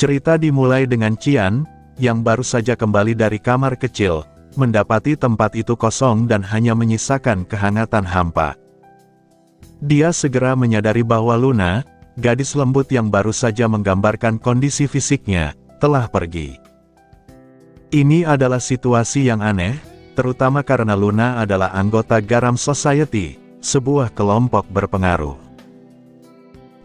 Cerita dimulai dengan Qian, yang baru saja kembali dari kamar kecil, mendapati tempat itu kosong dan hanya menyisakan kehangatan hampa. Dia segera menyadari bahwa Luna, gadis lembut yang baru saja menggambarkan kondisi fisiknya, telah pergi. Ini adalah situasi yang aneh, terutama karena Luna adalah anggota Garam Society, sebuah kelompok berpengaruh.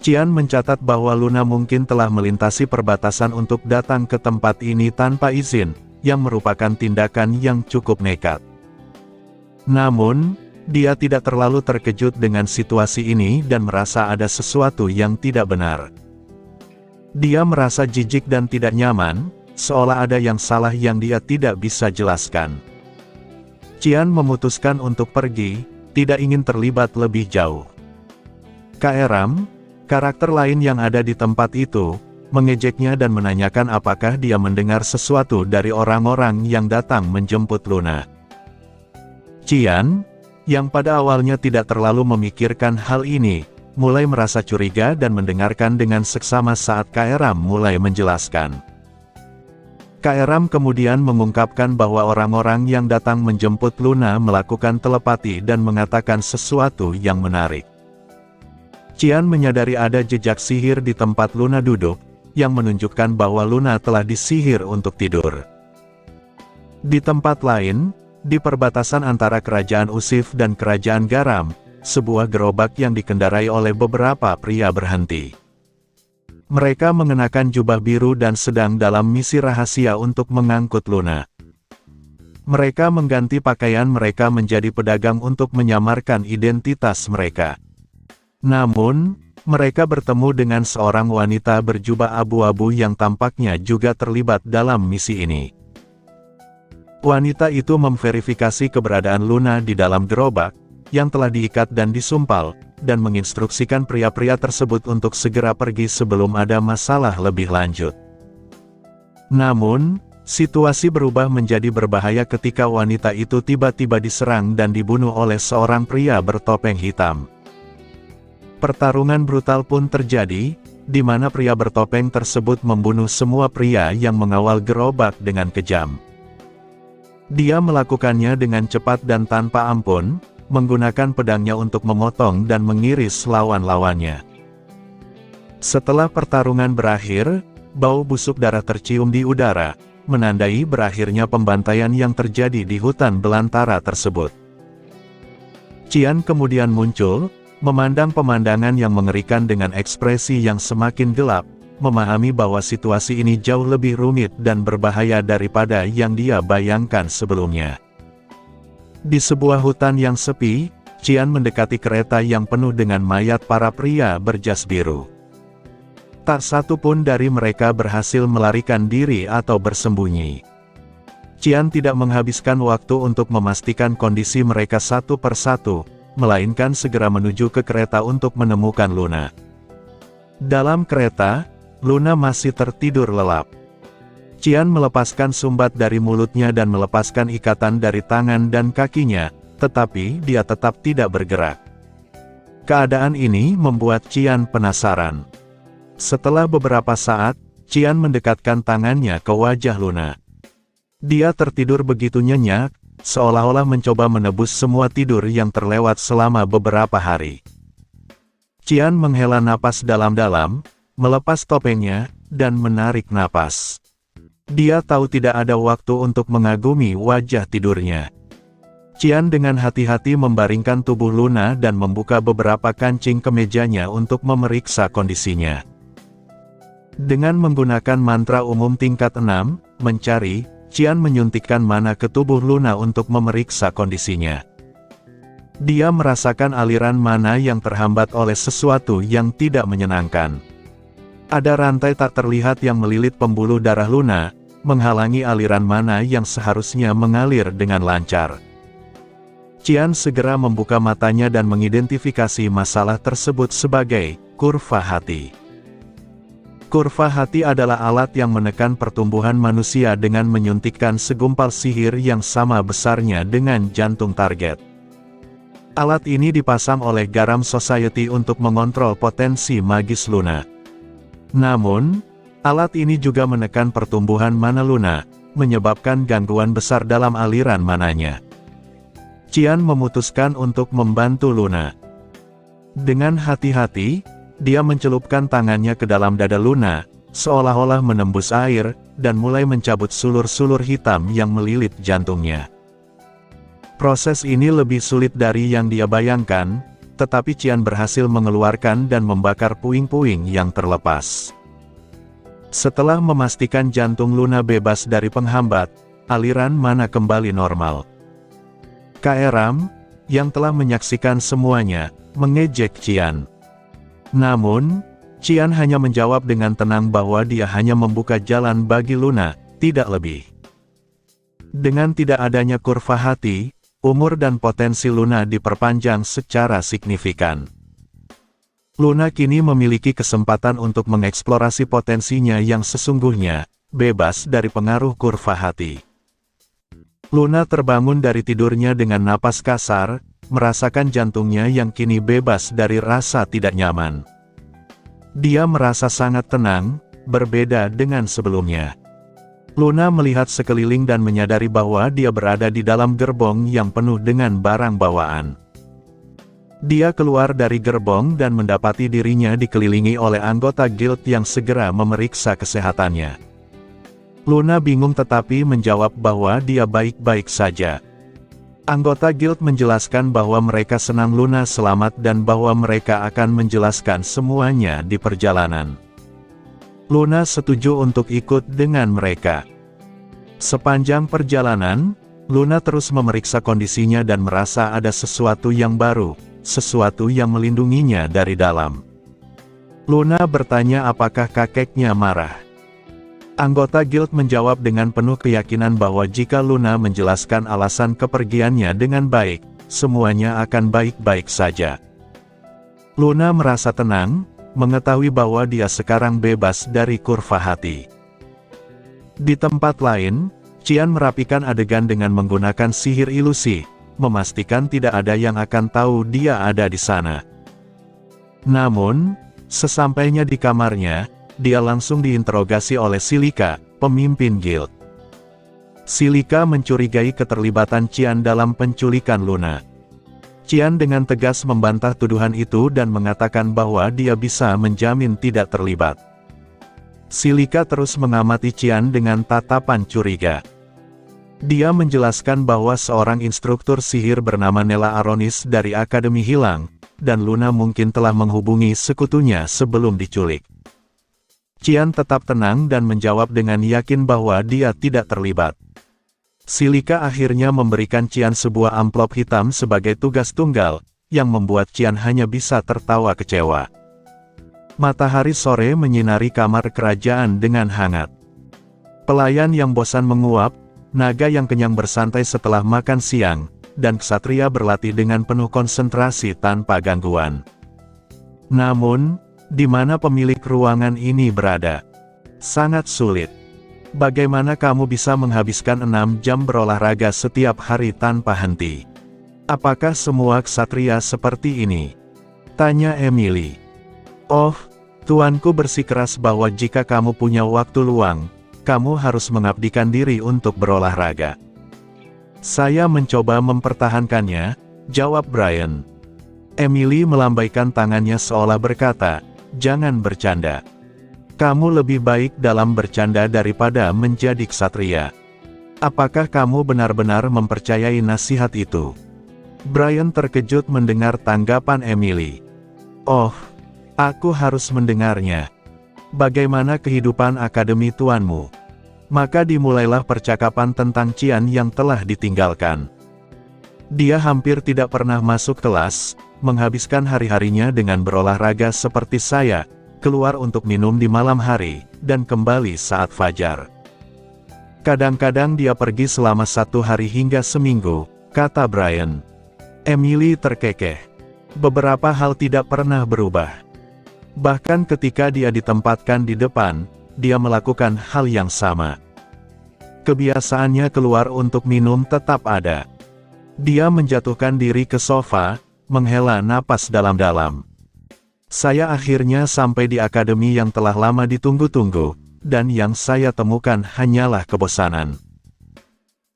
Qian mencatat bahwa Luna mungkin telah melintasi perbatasan untuk datang ke tempat ini tanpa izin, yang merupakan tindakan yang cukup nekat. Namun, dia tidak terlalu terkejut dengan situasi ini dan merasa ada sesuatu yang tidak benar. Dia merasa jijik dan tidak nyaman, seolah ada yang salah yang dia tidak bisa jelaskan. Qian memutuskan untuk pergi, tidak ingin terlibat lebih jauh. Kaeram, karakter lain yang ada di tempat itu, mengejeknya dan menanyakan apakah dia mendengar sesuatu dari orang-orang yang datang menjemput Luna. Qian, yang pada awalnya tidak terlalu memikirkan hal ini, mulai merasa curiga dan mendengarkan dengan seksama saat Kaeram mulai menjelaskan. Kaeram kemudian mengungkapkan bahwa orang-orang yang datang menjemput Luna melakukan telepati dan mengatakan sesuatu yang menarik. Qian menyadari ada jejak sihir di tempat Luna duduk, yang menunjukkan bahwa Luna telah disihir untuk tidur. Di tempat lain, di perbatasan antara Kerajaan Usif dan Kerajaan Garam, sebuah gerobak yang dikendarai oleh beberapa pria berhenti. Mereka mengenakan jubah biru dan sedang dalam misi rahasia untuk mengangkut Luna. Mereka mengganti pakaian mereka menjadi pedagang untuk menyamarkan identitas mereka. Namun, mereka bertemu dengan seorang wanita berjubah abu-abu yang tampaknya juga terlibat dalam misi ini. Wanita itu memverifikasi keberadaan Luna di dalam gerobak, yang telah diikat dan disumpal, dan menginstruksikan pria-pria tersebut untuk segera pergi sebelum ada masalah lebih lanjut. Namun, situasi berubah menjadi berbahaya ketika wanita itu tiba-tiba diserang dan dibunuh oleh seorang pria bertopeng hitam. Pertarungan brutal pun terjadi, di mana pria bertopeng tersebut membunuh semua pria yang mengawal gerobak dengan kejam. Dia melakukannya dengan cepat dan tanpa ampun, menggunakan pedangnya untuk memotong dan mengiris lawan-lawannya. Setelah pertarungan berakhir, bau busuk darah tercium di udara, menandai berakhirnya pembantaian yang terjadi di hutan belantara tersebut. Qian kemudian muncul, memandang pemandangan yang mengerikan dengan ekspresi yang semakin gelap, memahami bahwa situasi ini jauh lebih rumit dan berbahaya daripada yang dia bayangkan sebelumnya. Di sebuah hutan yang sepi, Qian mendekati kereta yang penuh dengan mayat para pria berjas biru. Tak satu pun dari mereka berhasil melarikan diri atau bersembunyi. Qian tidak menghabiskan waktu untuk memastikan kondisi mereka satu persatu, melainkan segera menuju ke kereta untuk menemukan Luna. Dalam kereta, Luna masih tertidur lelap. Qian melepaskan sumbat dari mulutnya dan melepaskan ikatan dari tangan dan kakinya, tetapi dia tetap tidak bergerak. Keadaan ini membuat Qian penasaran. Setelah beberapa saat, Qian mendekatkan tangannya ke wajah Luna. Dia tertidur begitu nyenyak, seolah-olah mencoba menebus semua tidur yang terlewat selama beberapa hari. Qian menghela napas dalam-dalam, melepas topengnya, dan menarik napas. Dia tahu tidak ada waktu untuk mengagumi wajah tidurnya. Qian dengan hati-hati membaringkan tubuh Luna dan membuka beberapa kancing kemejanya untuk memeriksa kondisinya. Dengan menggunakan mantra umum tingkat 6, mencari, Qian menyuntikkan mana ke tubuh Luna untuk memeriksa kondisinya. Dia merasakan aliran mana yang terhambat oleh sesuatu yang tidak menyenangkan. Ada rantai tak terlihat yang melilit pembuluh darah Luna, menghalangi aliran mana yang seharusnya mengalir dengan lancar. Qian segera membuka matanya dan mengidentifikasi masalah tersebut sebagai kurva hati. Kurva hati adalah alat yang menekan pertumbuhan manusia dengan menyuntikkan segumpal sihir yang sama besarnya dengan jantung target. Alat ini dipasang oleh Garam Society untuk mengontrol potensi magis Luna. Namun, Alat ini juga menekan pertumbuhan mana Luna, menyebabkan gangguan besar dalam aliran mananya. Qian memutuskan untuk membantu Luna. Dengan hati-hati, dia mencelupkan tangannya ke dalam dada Luna, seolah-olah menembus air, dan mulai mencabut sulur-sulur hitam yang melilit jantungnya. Proses ini lebih sulit dari yang dia bayangkan, tetapi Qian berhasil mengeluarkan dan membakar puing-puing yang terlepas. Setelah memastikan jantung Luna bebas dari penghambat, aliran mana kembali normal. Kaeram, yang telah menyaksikan semuanya, mengejek Qian. Namun, Qian hanya menjawab dengan tenang bahwa dia hanya membuka jalan bagi Luna, tidak lebih. Dengan tidak adanya kurva hati, umur dan potensi Luna diperpanjang secara signifikan. Luna kini memiliki kesempatan untuk mengeksplorasi potensinya yang sesungguhnya, bebas dari pengaruh kurva hati. Luna terbangun dari tidurnya dengan napas kasar, merasakan jantungnya yang kini bebas dari rasa tidak nyaman. Dia merasa sangat tenang, berbeda dengan sebelumnya. Luna melihat sekeliling dan menyadari bahwa dia berada di dalam gerbong yang penuh dengan barang bawaan. Dia keluar dari gerbong dan mendapati dirinya dikelilingi oleh anggota guild yang segera memeriksa kesehatannya. Luna bingung tetapi menjawab bahwa dia baik-baik saja. Anggota guild menjelaskan bahwa mereka senang Luna selamat dan bahwa mereka akan menjelaskan semuanya di perjalanan. Luna setuju untuk ikut dengan mereka. Sepanjang perjalanan, Luna terus memeriksa kondisinya dan merasa ada sesuatu yang baru, sesuatu yang melindunginya dari dalam. Luna bertanya apakah kakeknya marah. Anggota guild menjawab dengan penuh keyakinan bahwa jika Luna menjelaskan alasan kepergiannya dengan baik, semuanya akan baik-baik saja. Luna merasa tenang, mengetahui bahwa dia sekarang bebas dari kurva hati. Di tempat lain, Qian merapikan adegan dengan menggunakan sihir ilusi, memastikan tidak ada yang akan tahu dia ada di sana. Namun, sesampainya di kamarnya, dia langsung diinterogasi oleh Silika, pemimpin guild. Silika mencurigai keterlibatan Qian dalam penculikan Luna. Qian dengan tegas membantah tuduhan itu dan mengatakan bahwa dia bisa menjamin tidak terlibat. Silika terus mengamati Qian dengan tatapan curiga. Dia menjelaskan bahwa seorang instruktur sihir bernama Nella Aronis dari Akademi hilang, dan Luna mungkin telah menghubungi sekutunya sebelum diculik. Qian tetap tenang dan menjawab dengan yakin bahwa dia tidak terlibat. Silika akhirnya memberikan Qian sebuah amplop hitam sebagai tugas tunggal, yang membuat Qian hanya bisa tertawa kecewa. Matahari sore menyinari kamar kerajaan dengan hangat. Pelayan yang bosan menguap, naga yang kenyang bersantai setelah makan siang, dan ksatria berlatih dengan penuh konsentrasi tanpa gangguan. Namun, di mana pemilik ruangan ini berada? Sangat sulit. Bagaimana kamu bisa menghabiskan 6 jam berolahraga setiap hari tanpa henti? Apakah semua ksatria seperti ini? Tanya Emily. Oh, tuanku bersikeras bahwa jika kamu punya waktu luang, kamu harus mengabdikan diri untuk berolahraga. Saya mencoba mempertahankannya, jawab Brian. Emily melambaikan tangannya seolah berkata, jangan bercanda. Kamu lebih baik dalam bercanda daripada menjadi ksatria. Apakah kamu benar-benar mempercayai nasihat itu? Brian terkejut mendengar tanggapan Emily. Oh, aku harus mendengarnya. Bagaimana kehidupan akademi tuanmu? Maka dimulailah percakapan tentang Qian yang telah ditinggalkan. Dia hampir tidak pernah masuk kelas, menghabiskan hari-harinya dengan berolahraga seperti saya, keluar untuk minum di malam hari, dan kembali saat fajar. Kadang-kadang dia pergi selama 1 hari hingga seminggu, kata Brian. Emily terkekeh. Beberapa hal tidak pernah berubah. Bahkan ketika dia ditempatkan di depan, dia melakukan hal yang sama. Kebiasaannya keluar untuk minum tetap ada. Dia menjatuhkan diri ke sofa, menghela napas dalam-dalam. Saya akhirnya sampai di akademi yang telah lama ditunggu-tunggu, dan yang saya temukan hanyalah kebosanan.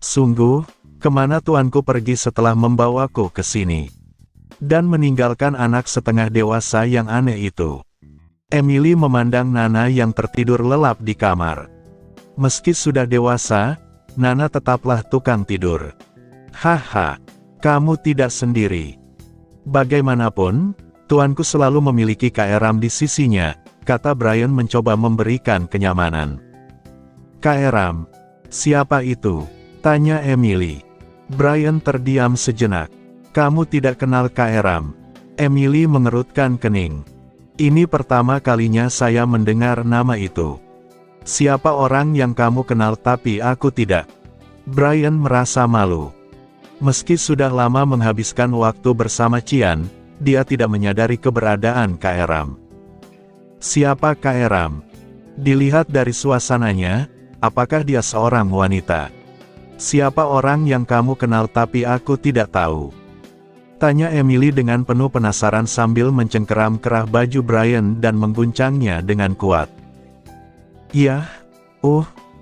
Sungguh, kemana tuanku pergi setelah membawaku ke sini? Dan meninggalkan anak setengah dewasa yang aneh itu. Emily memandang Nana yang tertidur lelap di kamar. Meski sudah dewasa, Nana tetaplah tukang tidur. Haha, kamu tidak sendiri. Bagaimanapun, tuanku selalu memiliki Kak Eram di sisinya, kata Brian mencoba memberikan kenyamanan. Kak Eram, siapa itu? Tanya Emily. Brian terdiam sejenak. Kamu tidak kenal Kak Eram? Emily mengerutkan kening. Ini pertama kalinya saya mendengar nama itu. Siapa orang yang kamu kenal tapi aku tidak? Brian merasa malu. Meski sudah lama menghabiskan waktu bersama Cian, dia tidak menyadari keberadaan Kak Eram. Siapa Kak Eram? Dilihat dari suasananya, apakah dia seorang wanita? Siapa orang yang kamu kenal tapi aku tidak tahu? Tanya Emily dengan penuh penasaran sambil mencengkeram kerah baju Brian dan mengguncangnya dengan kuat. Yah,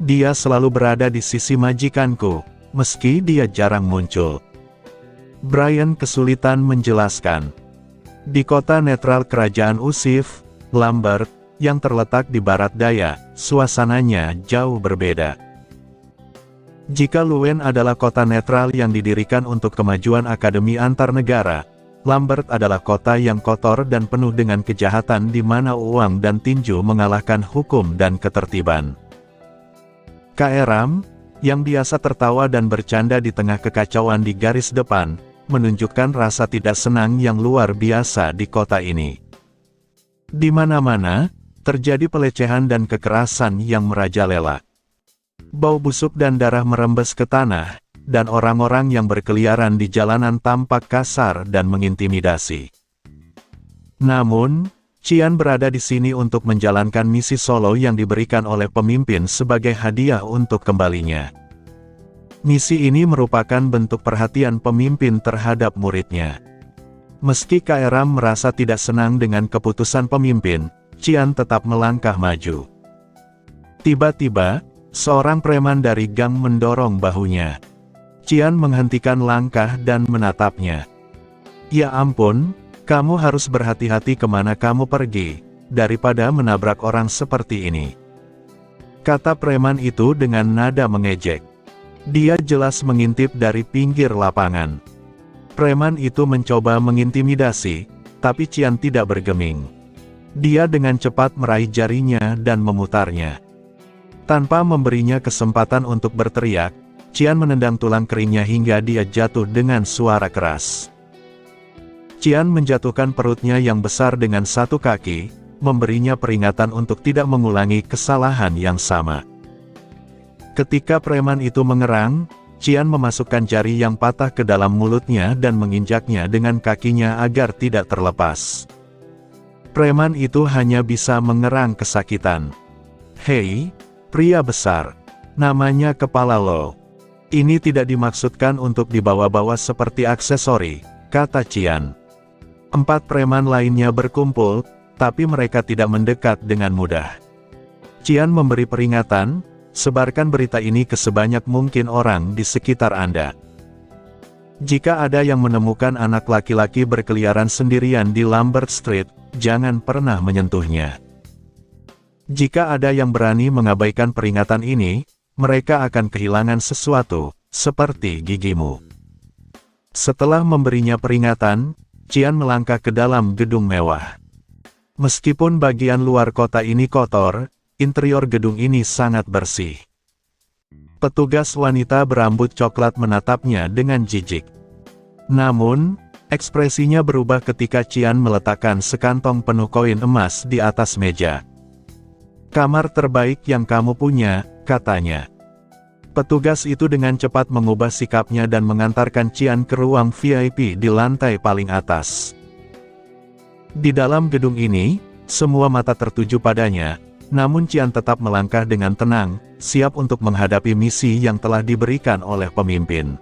dia selalu berada di sisi majikanku, meski dia jarang muncul. Brian kesulitan menjelaskan. Di kota netral kerajaan Usif, Lambert, yang terletak di barat daya, suasananya jauh berbeda. Jika Luen adalah kota netral yang didirikan untuk kemajuan akademi antar negara, Lambert adalah kota yang kotor dan penuh dengan kejahatan di mana uang dan tinju mengalahkan hukum dan ketertiban. Kak Eram, yang biasa tertawa dan bercanda di tengah kekacauan di garis depan, menunjukkan rasa tidak senang yang luar biasa di kota ini. Di mana-mana, terjadi pelecehan dan kekerasan yang merajalela. Bau busuk dan darah merembes ke tanah, dan orang-orang yang berkeliaran di jalanan tampak kasar dan mengintimidasi. Namun, Cian berada di sini untuk menjalankan misi solo yang diberikan oleh pemimpin sebagai hadiah untuk kembalinya. Misi ini merupakan bentuk perhatian pemimpin terhadap muridnya. Meski Kak Eram merasa tidak senang dengan keputusan pemimpin, Cian tetap melangkah maju. Tiba-tiba, seorang preman dari gang mendorong bahunya. Cian menghentikan langkah dan menatapnya. Ya ampun, kamu harus berhati-hati kemana kamu pergi, daripada menabrak orang seperti ini. Kata preman itu dengan nada mengejek. Dia jelas mengintip dari pinggir lapangan. Preman itu mencoba mengintimidasi, tapi Cian tidak bergeming. Dia dengan cepat meraih jarinya dan memutarnya. Tanpa memberinya kesempatan untuk berteriak, Cian menendang tulang keringnya hingga dia jatuh dengan suara keras. Cian menjatuhkan perutnya yang besar dengan satu kaki, memberinya peringatan untuk tidak mengulangi kesalahan yang sama. Ketika preman itu mengerang, Cian memasukkan jari yang patah ke dalam mulutnya dan menginjaknya dengan kakinya agar tidak terlepas. Preman itu hanya bisa mengerang kesakitan. Hei, pria besar, namanya kepala lo. Ini tidak dimaksudkan untuk dibawa-bawa seperti aksesori, kata Cian. 4 preman lainnya berkumpul, tapi mereka tidak mendekat dengan mudah. Cian memberi peringatan, sebarkan berita ini ke sebanyak mungkin orang di sekitar Anda. Jika ada yang menemukan anak laki-laki berkeliaran sendirian di Lambert Street, jangan pernah menyentuhnya. Jika ada yang berani mengabaikan peringatan ini, mereka akan kehilangan sesuatu, seperti gigimu. Setelah memberinya peringatan, Cian melangkah ke dalam gedung mewah. Meskipun bagian luar kota ini kotor, interior gedung ini sangat bersih. Petugas wanita berambut coklat menatapnya dengan jijik. Namun, ekspresinya berubah ketika Cian meletakkan sekantong penuh koin emas di atas meja. Kamar terbaik yang kamu punya, katanya. Petugas itu dengan cepat mengubah sikapnya dan mengantarkan Cian ke ruang VIP di lantai paling atas. Di dalam gedung ini, semua mata tertuju padanya, namun Cian tetap melangkah dengan tenang, siap untuk menghadapi misi yang telah diberikan oleh pemimpin.